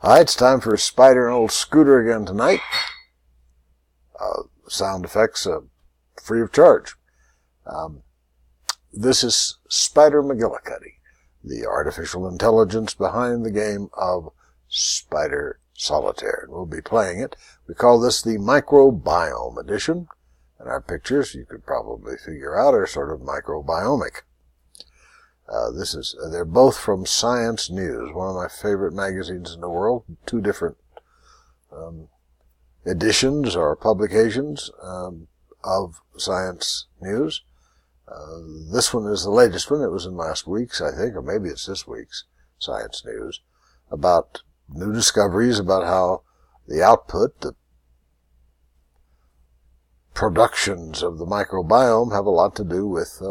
Hi, it's time for Spider and Olde Scooter again tonight. Sound effects free of charge. This is Spider McGillicuddy, the artificial intelligence behind the game of Spider Solitaire. We'll be playing it. We call this the MicroBiome edition, and our pictures, you could probably figure out, are sort of microbiomic. They're both from Science News, one of my favorite magazines in the world. Two different editions or publications of Science News. This one is the latest one. It was in last week's, I think, or maybe it's this week's Science News, about new discoveries about how the output, the productions of the microbiome have a lot to do with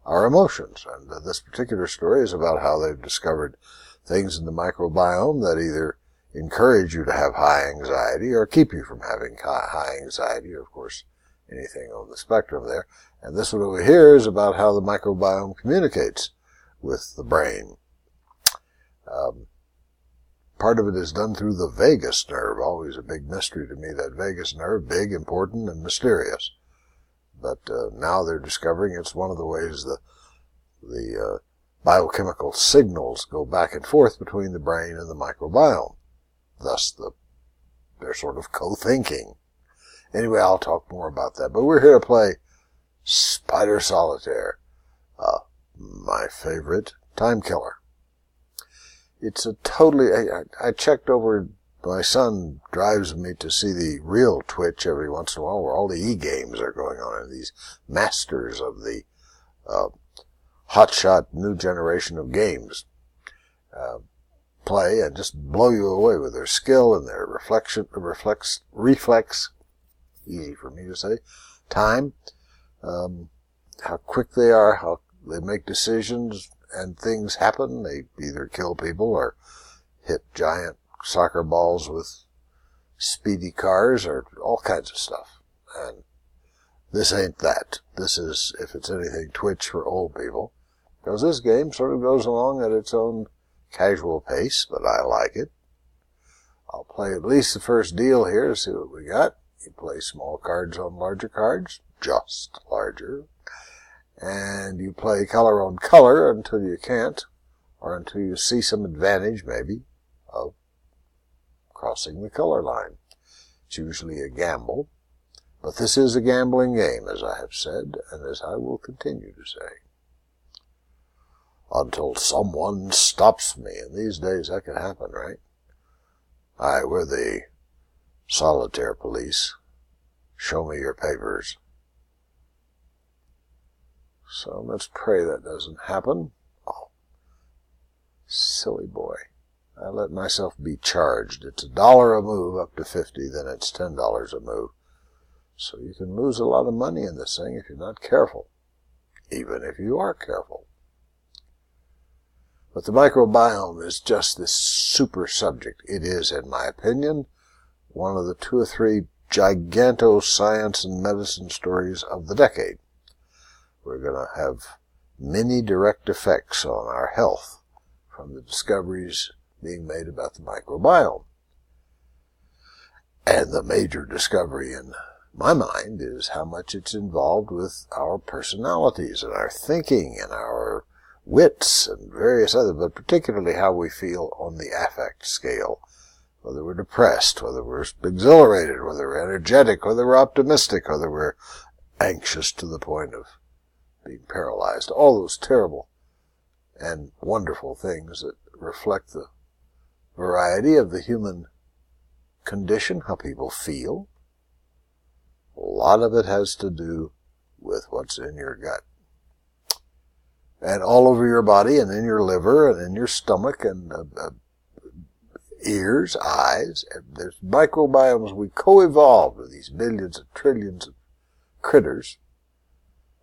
our emotions. And this particular story is about how they've discovered things in the microbiome that either encourage you to have high anxiety or keep you from having high anxiety, or of course anything on the spectrum there. And this one over here is about how the microbiome communicates with the brain. Part of it is done through the vagus nerve, always a big mystery to me, that vagus nerve, big, important, and mysterious. But now they're discovering it's one of the ways the biochemical signals go back and forth between the brain and the microbiome. Thus, they're sort of co-thinking. Anyway, I'll talk more about that. But we're here to play Spider Solitaire, my favorite time killer. It's a totally... I checked over... My son drives me to see the real Twitch every once in a while, where all the e-games are going on, and these masters of the hotshot new generation of games play and just blow you away with their skill and their reflex, easy for me to say, time, how quick they are, how they make decisions, and things happen. They either kill people or hit giant soccer balls with speedy cars or all kinds of stuff. And this ain't that. This is, if it's anything, Twitch for old people. Because this game sort of goes along at its own casual pace, but I like it. I'll play at least the first deal here to see what we got. You play small cards on larger cards, just larger. And you play color on color until you can't, or until you see some advantage, maybe, of crossing the color line. It's usually a gamble, but this is a gambling game, as I have said, and as I will continue to say. Until someone stops me, and these days that could happen, right? Aye, we're the Solitaire police. Show me your papers. So let's pray that doesn't happen. Oh, silly boy. I let myself be charged. It's $1 a move up to 50, then it's $10 a move. So you can lose a lot of money in this thing if you're not careful, even if you are careful. But the microbiome is just this super subject. It is, in my opinion, one of the 2 or 3 giganto science and medicine stories of the decade. We're going to have many direct effects on our health from the discoveries being made about the microbiome. And the major discovery in my mind is how much it's involved with our personalities and our thinking and our wits and various other, but particularly how we feel on the affect scale. Whether we're depressed, whether we're exhilarated, whether we're energetic, whether we're optimistic, whether we're anxious to the point of being paralyzed. All those terrible and wonderful things that reflect the variety of the human condition, how people feel. A lot of it has to do with what's in your gut. And all over your body, and in your liver, and in your stomach, and ears, eyes. There's microbiomes. We co-evolved with these billions and trillions of critters,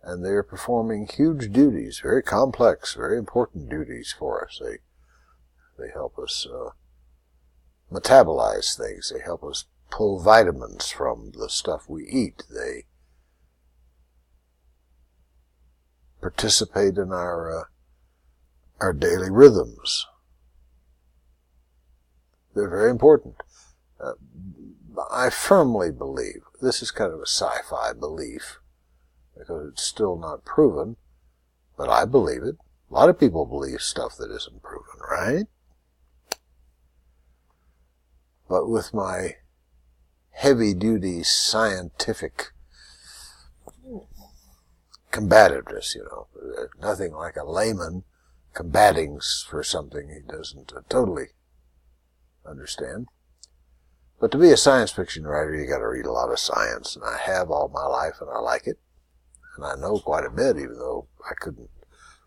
and they are performing huge duties, very complex, very important duties for us. They help us metabolize things. They help us pull vitamins from the stuff we eat. They participate in our daily rhythms. They're very important. I firmly believe, this is kind of a sci-fi belief, because it's still not proven, but I believe it. A lot of people believe stuff that isn't proven, right? But with my heavy-duty scientific combativeness, nothing like a layman combating for something he doesn't totally understand. But to be a science fiction writer, you got to read a lot of science, and I have all my life, and I like it, and I know quite a bit, even though I couldn't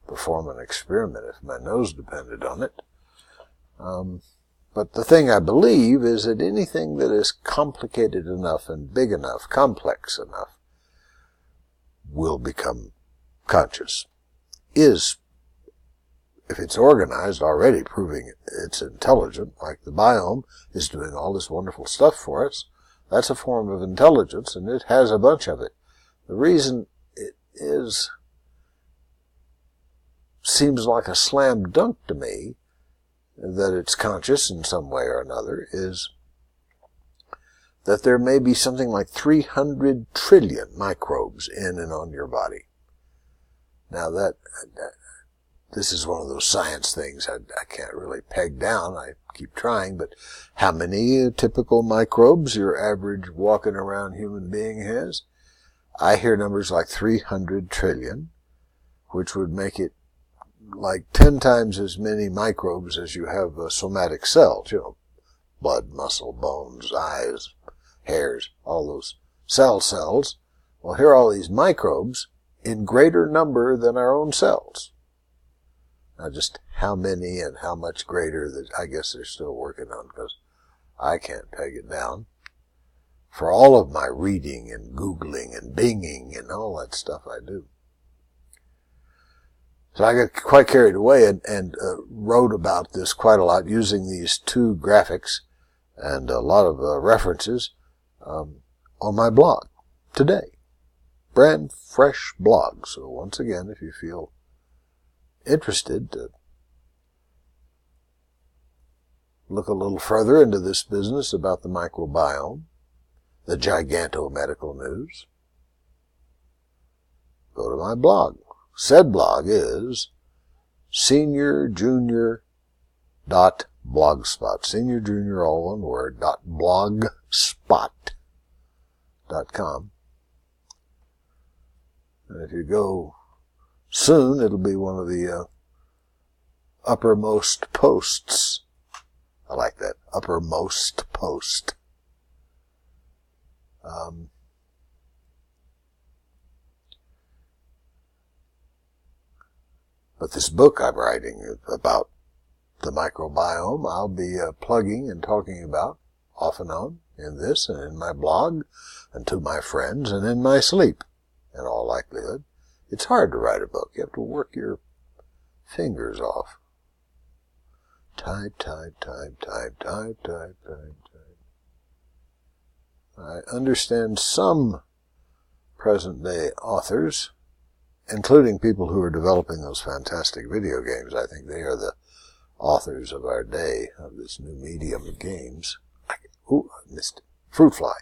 perform an experiment if my nose depended on it. But the thing I believe is that anything that is complicated enough and big enough, complex enough, will become conscious. Is, if it's organized, already proving it's intelligent, like the biome is doing all this wonderful stuff for us. That's a form of intelligence, and it has a bunch of it. The reason it seems like a slam dunk to me that it's conscious in some way or another is that there may be something like 300 trillion microbes in and on your body. Now this is one of those science things I can't really peg down. I keep trying, but how many typical microbes your average walking around human being has? I hear numbers like 300 trillion, which would make it like 10 times as many microbes as you have somatic cells, blood, muscle, bones, eyes, hairs, all those cells. Well, here are all these microbes in greater number than our own cells. Now, just how many and how much greater, that I guess they're still working on, because I can't peg it down. For all of my reading and Googling and Binging and all that stuff I do. So I got quite carried away and wrote about this quite a lot using these two graphics and a lot of references on my blog today. Brand fresh blog. So once again, if you feel interested to look a little further into this business about the microbiome, the giganto-medical news, go to my blog. Said blog is seniorjunior.blogspot. Senior, junior, all one word, .blogspot.com. And if you go soon, it'll be one of the uppermost posts. I like that, uppermost post. But this book I'm writing about the microbiome, I'll be plugging and talking about off and on in this and in my blog and to my friends and in my sleep, in all likelihood. It's hard to write a book. You have to work your fingers off. Type. I understand some present-day authors, including people who are developing those fantastic video games. I think they are the authors of our day, of this new medium of games. I missed it. Fruit fly.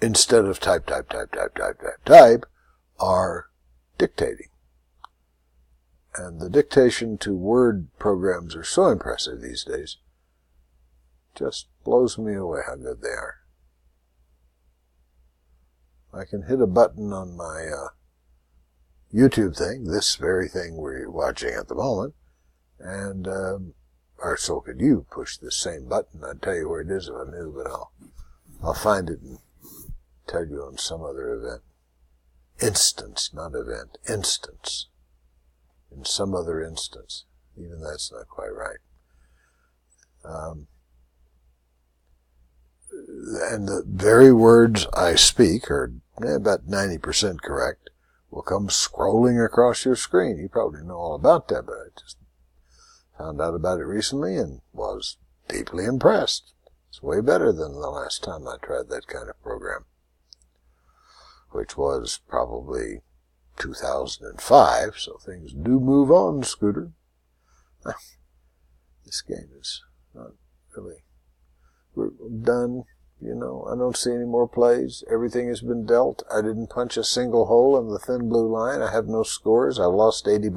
Instead of type, are dictating. And the dictation to word programs are so impressive these days. Just blows me away how good they are. I can hit a button on my YouTube thing, this very thing we're watching at the moment, and or so could you push this same button. I'd tell you where it is if I knew, but I'll find it and tell you on some other event. Instance, not event. Instance. In some other instance. Even that's not quite right. And the very words I speak are about 90% correct, will come scrolling across your screen. You probably know all about that, but I just found out about it recently and was deeply impressed. It's way better than the last time I tried that kind of program, which was probably 2005, so things do move on, Scooter. This game is not really... We're done, you know. I don't see any more plays. Everything has been dealt. I didn't punch a single hole in the thin blue line. I have no scores. I've lost $80.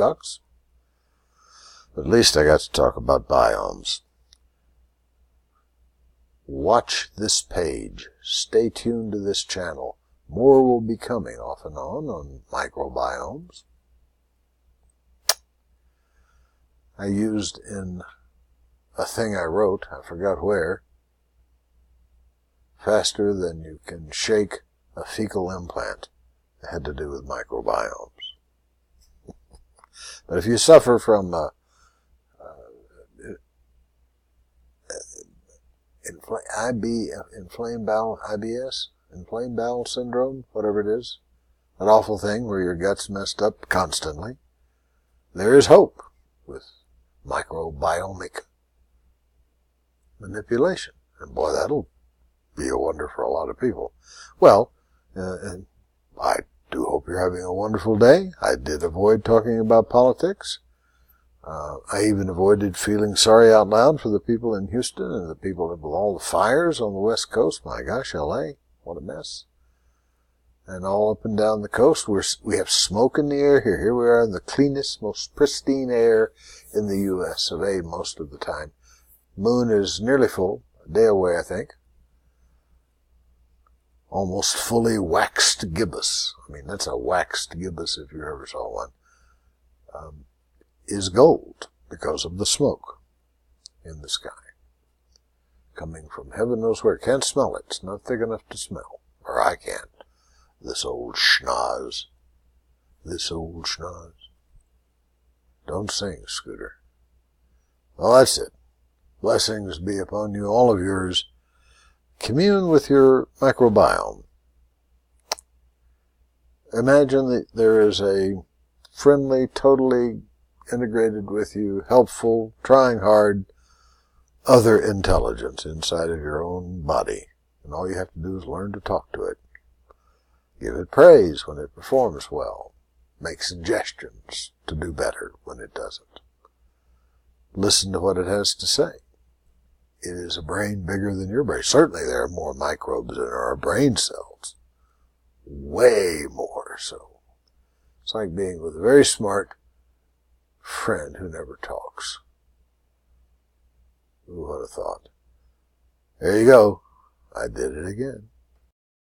But at least I got to talk about biomes. Watch this page. Stay tuned to this channel. More will be coming off and on microbiomes. I used in a thing I wrote, I forgot where, faster than you can shake a fecal implant. It had to do with microbiomes. But if you suffer from inflamed bowel, IBS, inflamed bowel syndrome, whatever it is, that awful thing where your gut's messed up constantly, there is hope with microbiomic manipulation. And boy, that'll be a wonder for a lot of people. Well, and I do hope you're having a wonderful day. I did avoid talking about politics. I even avoided feeling sorry out loud for the people in Houston and the people with all the fires on the West Coast. My gosh, LA, what a mess. And all up and down the coast, we have smoke in the air here. Here we are in the cleanest, most pristine air in the U.S. of A most of the time. Moon is nearly full, a day away, I think. Almost fully waxed gibbous. I mean, that's a waxed gibbous if you ever saw one. Is gold because of the smoke in the sky. Coming from heaven knows where. Can't smell it. It's not thick enough to smell. Or I can't. This old schnoz. This old schnoz. Don't sing, Scooter. Well, that's it. Blessings be upon you, all of yours. Commune with your microbiome. Imagine that there is a friendly, totally integrated with you, helpful, trying hard, other intelligence inside of your own body. And all you have to do is learn to talk to it. Give it praise when it performs well. Make suggestions to do better when it doesn't. Listen to what it has to say. It is a brain bigger than your brain. Certainly there are more microbes in our brain cells. Way more so. It's like being with a very smart friend who never talks. Who would have thought? There you go. I did it again.